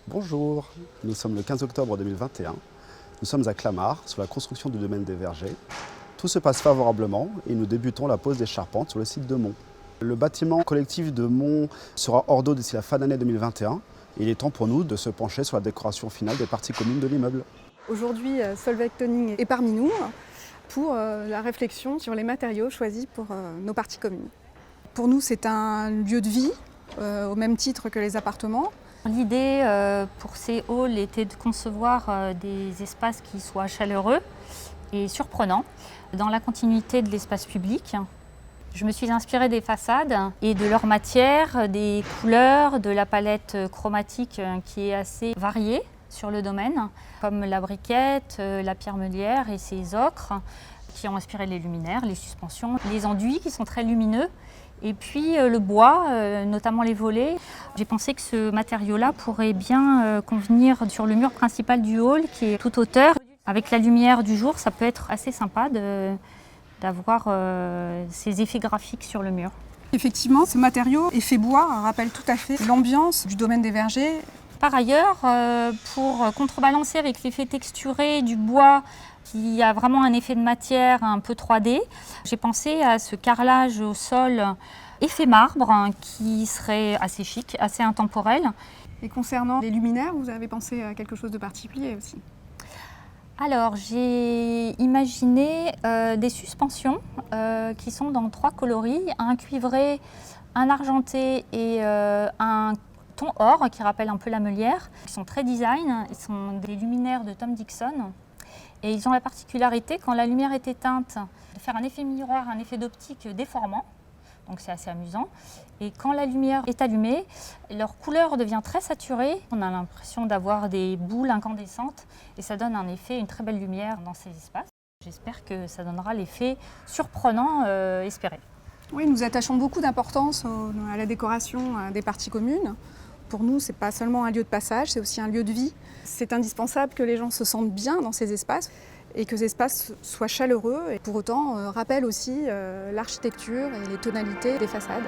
Bonjour, nous sommes le 15 octobre 2021. Nous sommes à Clamart, sur la construction du domaine des Vergers. Tout se passe favorablement et nous débutons la pose des charpentes sur le site de Mont. Le bâtiment collectif de Mont sera hors d'eau d'ici la fin d'année 2021. Et il est temps pour nous de se pencher sur la décoration finale des parties communes de l'immeuble. Aujourd'hui, Solveig Tönning est parmi nous pour la réflexion sur les matériaux choisis pour nos parties communes. Pour nous, c'est un lieu de vie, au même titre que les appartements. L'idée pour ces halls était de concevoir des espaces qui soient chaleureux et surprenants, dans la continuité de l'espace public. Je me suis inspirée des façades et de leur matière, des couleurs, de la palette chromatique qui est assez variée sur le domaine, comme la briquette, la pierre meulière et ses ocres qui ont inspiré les luminaires, les suspensions, les enduits qui sont très lumineux. Et puis le bois, notamment les volets. J'ai pensé que ce matériau-là pourrait bien convenir sur le mur principal du hall qui est toute hauteur. Avec la lumière du jour, ça peut être assez sympa d'avoir ces effets graphiques sur le mur. Effectivement, ce matériau, effet bois, rappelle tout à fait l'ambiance du domaine des Vergers. Par ailleurs, pour contrebalancer avec l'effet texturé du bois, qui a vraiment un effet de matière un peu 3D, j'ai pensé à ce carrelage au sol effet marbre qui serait assez chic, assez intemporel. Et concernant les luminaires, vous avez pensé à quelque chose de particulier aussi? Alors, j'ai imaginé des suspensions qui sont dans 3 coloris, un cuivré, un argenté et un ton or qui rappelle un peu la meulière. Ils sont très design, ils sont des luminaires de Tom Dixon et ils ont la particularité, quand la lumière est éteinte, de faire un effet miroir, un effet d'optique déformant. Donc c'est assez amusant. Et quand la lumière est allumée, leur couleur devient très saturée. On a l'impression d'avoir des boules incandescentes et ça donne un effet, une très belle lumière dans ces espaces. J'espère que ça donnera l'effet surprenant espéré. Oui, nous attachons beaucoup d'importance à la décoration des parties communes. Pour nous, ce n'est pas seulement un lieu de passage, c'est aussi un lieu de vie. C'est indispensable que les gens se sentent bien dans ces espaces et que ces espaces soient chaleureux et pour autant rappellent aussi l'architecture et les tonalités des façades.